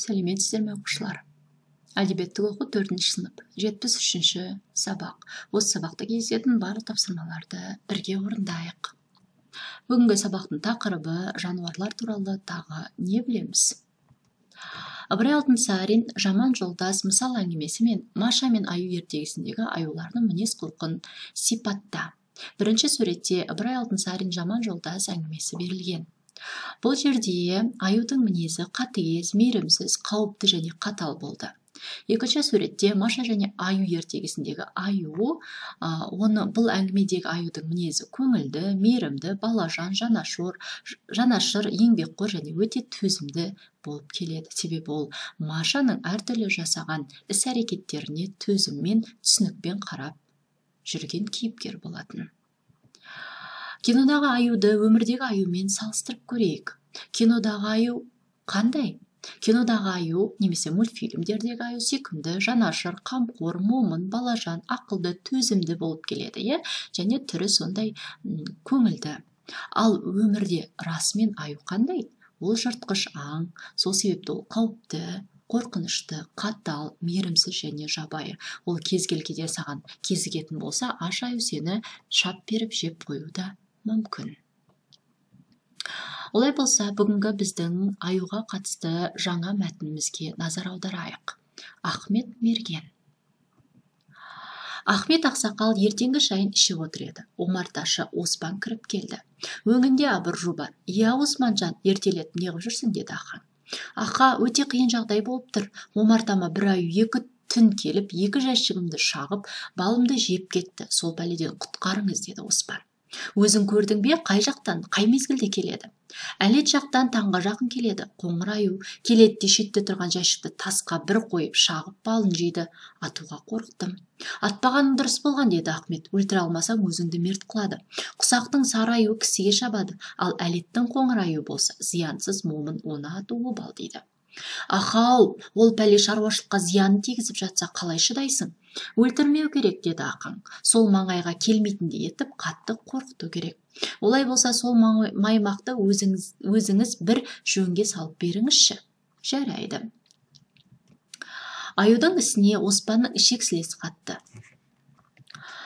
Сәлеметсіздер ме оқушылар? Әдебиеттік оқу 4-ші сынып, 73-ші сабақ. Осы сабақта кездесетін барлық тапсырмаларды бірге орындайық. Бүгінгі сабақтың тақырыбы жануарлар туралы тағы не білеміз? Ыбырай Алтынсарин жаман жолдас мысал әңгімесі мен Маша мен Аю ертегісіндегі аюлардың мінез құлқын сипатта. Бірінші суретте Ыбырай Алтынсарин жаман жолдас әңгімесі берілген. Бұл жерде аюдың мінезі қатыгез, мейірімсіз, қауіпті және қатал болды. Екінші суретте Маша және Аю ертегісіндегі аю, бұл әңгімедегі аюдың мінезі көңілді, мейірімді, балажан, жанашыр, еңбекқор және өте төзімді болып келеді. Себебі ол Машаның әртүрлі жасаған іс-әрекеттеріне төзіммен, түсінікпен қарап жүрген кейіпкер болатын. Кинодағы аюды өмірдегі аюмен салыстырып көрейік. Кинодағы аю қандай? Кинодағы аю немесе мультфильмдердегі аю сүйкімді, жанашыр, қамқор, момын, балажан, ақылды, төзімді болып келеді, және түрі сондай көңілді. Ал өмірде расымен аю қандай? Ол жыртқыш аң, сол себепті ол қауіпті, қорқынышты, қатал, мейірімсіз және жабайы. Ол кез келгенде саған кезігетін болса, аш аю сені шап беріп жеп қоюда мүмкін. Олай болса, бүгінгі біздің аюға қатысты жаңа мәтінімізге назар аударайық. Ахмет Мерген. Ахмет ақсақал ертеңгі шайын ішіп отыр еді. Омарташы Оспан кіріп келді. Өңінде абыржу бар. «Иә, Османжан, ертелет, неғып жүрсің?» деді ақан. «Ақа, өте қиын жағдай болып тұр. Омартама бір аю 2 түн келіп, 2 жәшігімді шағып, балымды жеп кетті. Сол пәледен құтқарыңыз», деді Оспан. «Өзің көрдің бе, қай жақтан, қай мезгілде келеді?» «Әлет жақтан таңға жақын келеді. Қоңыр аю келеді де шетте тұрған жәшікті тасқа бір қойып шағып балын жейді. Атуға қорықтым». «Атпағаның дұрыс болған», деді Ахмет. «Өлтіре алмасаң өзіңді мерт қылады. Құсақтың сары аю кісіге шабады, ал әлеттің қоңыр аю болса зиянсыз, момын, оны атуы обал», дейді. «Ахау, ол пәле шаруашылыққа зиянын тигізіп жатса қалай шыдайсың?» «Өлтірмеу керек», деді ақаң. «Сол маңайға келмейтіндей етіп қатты қорқыту керек. Олай болса сол маймақты өзіңіз бір жөнге салып беріңізші». «Жарайды». Аюдың ісіне Оспанның ішек-сілесі қатты.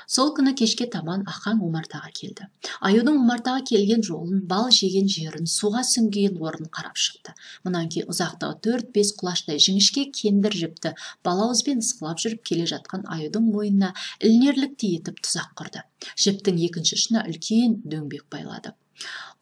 Сол күні кешке таман ақаң омартаға келді. Аюдың омартаға келген жолын, бал жеген жерін, суға сүңген орнын қарап шықты. Мұнан кейін ұзақтығы 4-5 құлаштай жіңішке кендір жіпті балауызбен ысқылап жүріп келе жатқан аюдың мойнына ілінерліктей етіп тұзақ құрды. Жіптің екінші ұшына үлкен дөңбек байлады.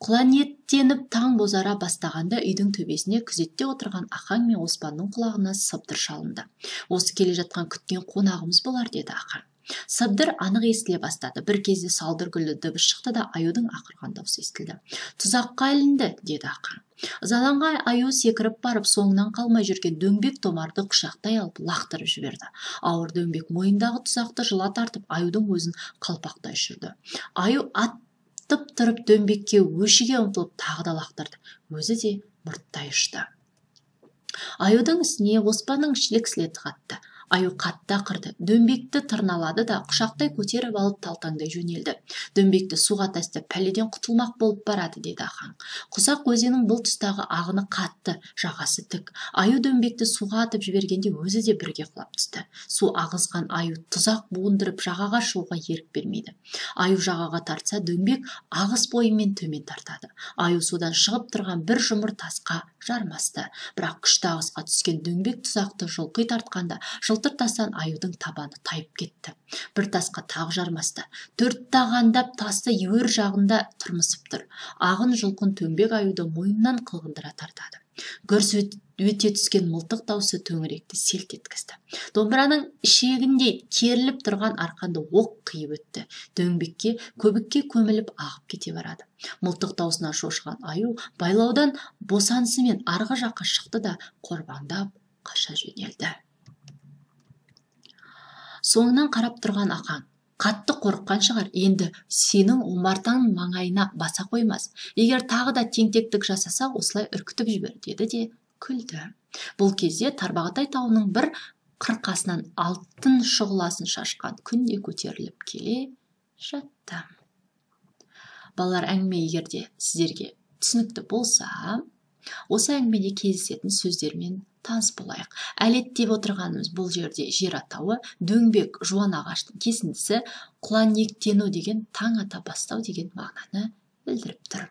Құланиеттеніп таң бозара бастағанда үйдің төбесіне күзетте отырған ақаң мен Оспанның құлағына сыбдыр шалынды. «Осы келе жатқан күткен қонағымыз болар», деді ақаң. Сыбдыр анық естіле бастады. Бір кезде салдыр-гүлді дыбыс шықты да аюдың ақырған дауысы естілді. «Тұзаққа ілінді», деді ақаң. Ызаланған аю секіріп барып, соңынан қалмай жүрген дөңбек томарды құшақтай алып лақтырып жіберді. Ауыр дөңбек мойындағы тұзақты жыла тартып, аюдың өзін қалпақтай ұшырды. Аю атып тұрып дөңбекке өшіге ұмтылып тағы да лақтырды. Өзі де мұрттай ұшты. Аюдың ісіне Оспанның ішілік-сілеті қатты. Аю қатты ақырды. Дөңбекті тырналады да құшақтай көтеріп алып талтаңдай жөнелді. «Дөңбекті суға тастап, пәледен құтылмақ болып барады», деді ақаң. Құсақ өзенінің бұл тұстағы ағыны қатты, жағасы тік. Аю дөңбекті суға атып жібергенде өзі де бірге құлап түсті. Су ағызған аю тұзақ буындырып жағаға шығуға ерік бермейді. Аю жағаға тартса, дөңбек ағыс бойымен төмен тартады. Аю судан шығып тұрған бір жұмыр тасқа жармасты. Бірақ күшті ағысқа түскен дөңбек тұзақты жұлқи тартқанда, жылтыр тастан аюдың табаны тайып кетті. Бір тасқа тағы жармасты. 4 тағандап тасты өр жағында тұрмысып тұр. Ағын жұлқын төңбек аюды мойнынан қылғындыра тартады. Гүрс өте түскен мылтық даусы төңіректі селт еткізді. Домбыраның ішегіндей керіліп тұрған арқанды оқ қиып өтті. Дөңбекке, көбікке көміліп ағып кете барады. Мылтық даусынан шошыған аю байлаудан босанысымен арғы жаққа шықты да қорбаңдап қаша жөнелді. Соңынан қарап тұрған ақаң: «Қатты қорыққан шығар, енді сенің омартаң маңайына баса қоймас. Егер тағы да тентектік жасаса, осылай үркітіп жібер», деді де күлді. Бұл кезде Тарбағатай тауының бір қырқасынан алтын шұғыласын шашқан күн де көтеріліп келе жатты. Балалар, әңгіме егерде сіздерге түсінікті болса, Осы әңгімеде кездесетін сөздермен таныс болайық. Әлет деп отырғанымыз бұл жерде жер атауы, дөңбек жуан ағаштың кесіндісі, құланниектену деген таң ата бастау деген мағынаны білдіріп тұр.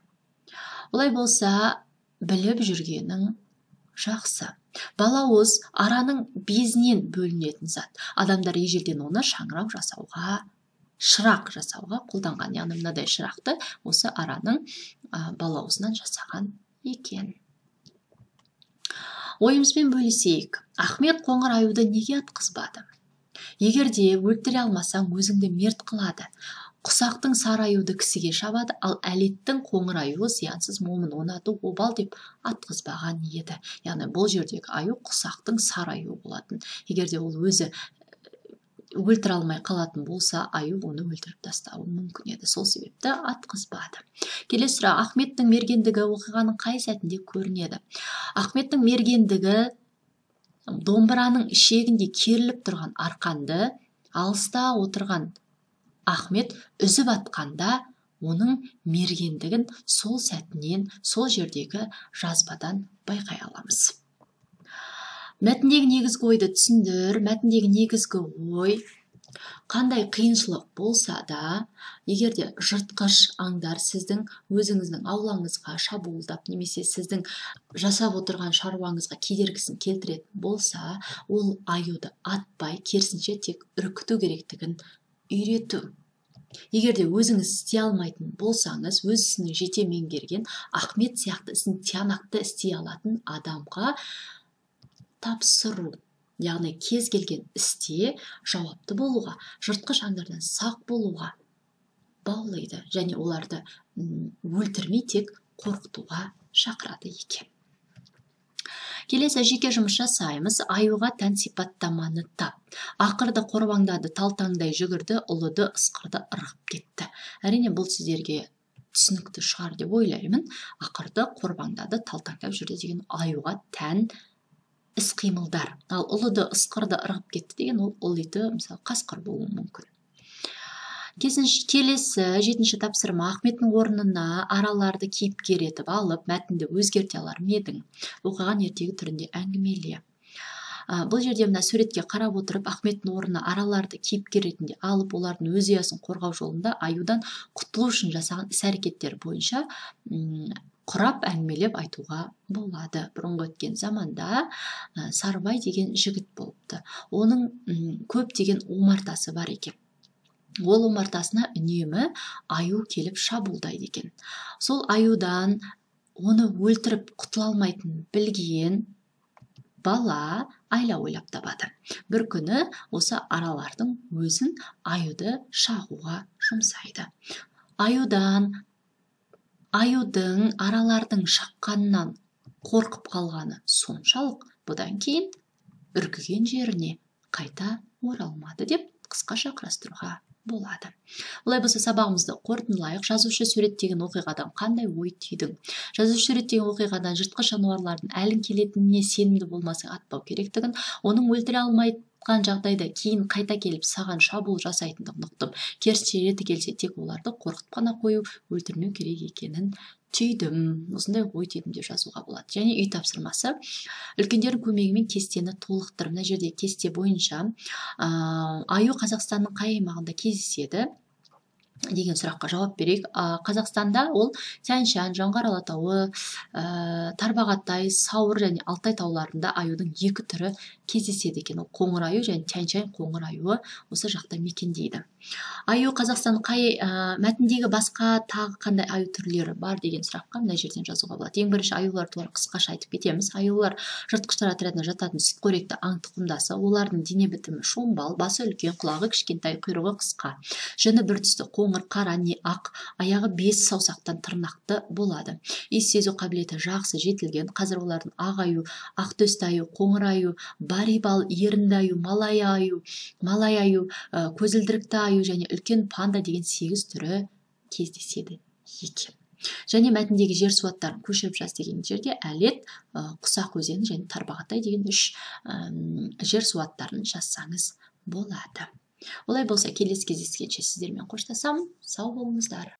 Олай болса, біліп жүргенің жақсы. Балауыз араның безінен бөлінетін зат. Адамдар ежелден оны шаңырақ жасауға, шырақ жасауға қолданған. Яғни мынадай шырақты осы араның балауызынан жасаған екен. Ойымызбен бөлісейік. Ахмет қоңыр аюды неге атқызбады? Егерде өлтіре алмасаң, өзіңді мерт қылады. Құсақтың сары аюды кісіге шабады, ал әлеттің қоңыр аюы зиянсыз момын, онады обал деп атқызбаған еді. Яғни бұл жердегі аю құсақтың сары аюы болатын. Егерде ол өзі өлтіре алмай қалатын болса, аю оны өлтіріп тастауы мүмкін еді. Сол себепті атқызбады. Келесі сұрақ, Ахметтің мергендігі оқиғаның қай сәтінде көрінеді? Ахметтің мергендігі домбыраның ішегінде керіліп тұрған арқанды алыста отырған Ахмет үзіп атқанда, оның мергендігін сол сәтінен, сол жердегі жазбадан байқай аламыз. Мәтіндегі негізгі ойды түсіндір. Мәтіндегі негізгі ой: қандай қиыншылық болса да, егерде жыртқыш аңдар сіздің өзіңіздің аулаңызға шабуылдап, немесе сіздің жасап отырған шаруаңызға кедергісін келтіретін болса, ол аюды атпай, керісінше тек үркіту керектігін үйрету. Егерде өзіңіз істей алмайтын болсаңыз, өз ісін жете меңгерген Ахмет сияқты ісін тиянақты істей алатын адамға тапсыру. Яғни кез келген істе жауапты болуға, жыртқыш аңдардан сақ болуға баулайды, және оларды өлтірмей тек қорқытуға шақырады екен. Келесі жеке жұмыс жасаймыз. Аюға тән сипаттаманы тап. Ақырды қорбаңдады, талтаңдай жүгірді, ұлыды, ысқырды, ырғып кетті. Әрине бұл сіздерге түсінікті шығар деп ойлаймын. Ақырды қорбаңдады, талтаңдап жүрді деген аюға тән іс-қимылдар. Ал ұлыды, ысқырды, ырғып кетті деген ол ұлиды, мысалы, қасқыр болуы мүмкін. Келесі 7-ші тапсырма. Ахметтің орнына араларды кейіпкер етіп алып, мәтінді өзгерте алар ма едің? Оқыған ертегі түрінде әңгімеле. Бұл жерде мына суретке қарап отырып, Ахметтің орнына араларды кейіпкер ретінде алып, олардың өз ұясын қорғау жолында аюдан құтылу үшін жасаған іс-әрекеттер бойынша құрап әңгімелеп айтуға болады. Бұрынғы өткен заманда Сарыбай деген жігіт болыпты. Оның көптеген омартасы бар екен. Ол омартасына үнемі аю келіп шабуылдайды екен. Сол аюдан оны өлтіріп құтыла алмайтынын білген бала айла ойлап табады. Бір күні осы аралардың өзін аюды шағуға жұмсайды. Аюдың аралардың шаққанынан қорқып қалғаны соншалық, бұдан кейін үркіген жеріне қайта оралмады деп қысқаша қарастыруға болады. Олай болса, сабағымызды қорытындылайық. Жазушы суреттеген оқиғадан қандай ой түйдің? Жазушы суреттеген оқиғадан жыртқыш жануарлардың әлін келетініне сенімді болмасаң атпау керектігін, оның өлтіре алмайтқан жағдайда кейін қайта келіп саған шабуыл жасайтындығын ұқтым. Керісінше реті келсе тек оларды қорқытып қана қою, өлтірмеу керек екенін түйдім. Осындай ой түйдім деп жазуға болады. Және үй тапсырмасы: үлкендердің көмегімен кестені толықтыр. Мына жерде кесте бойынша аю Қазақстанның қай аймағында кездеседі деген сұраққа жауап берейік. Қазақстанда ол Тянь-Шань, Жоңғар алатауы, Тарбағатай, Сауыр және Алтай тауларында аюдың екі түрі кездеседі екен. Ол қоңыр аю және Тянь-Шань қоңыр аюы осы жақта мекендейді. Аю Қазақстан мәтіндегі басқа тағы қандай аю түрлері бар деген сұраққа мына жерден жазуға болады. Ең бірінші, аюлар туралы қысқаша айтып кетеміз. Аюлар жыртқыштар отрядына жататын сүтқоректі аң тұқымдасы. Олардың дене бітімі шомбал, басы үлкен, құлағы кішкентай, құйрығы қысқа, жүні бір түсті, қоңыр, қара не ақ, аяғы 5 саусақтан тырнақты болады. Иіс сезу қабілеті жақсы, жетілген. Қазір олардың ақ аю, ақ төсті аю, қоңыр аю, барибал, ерінді аю, малай аю, көзілдірікті аю және үлкен панда деген 8 түрі кездеседі екен. Және мәтіндегі жер суаттарын көшіріп жаз деген жерде әлет, құсақ өзені және Тарбағатай деген 3 жер суаттарын жазсаңыз болады. Олай болса, келесі кездескенше сіздермен қоштасамын. Сау болыңыздар.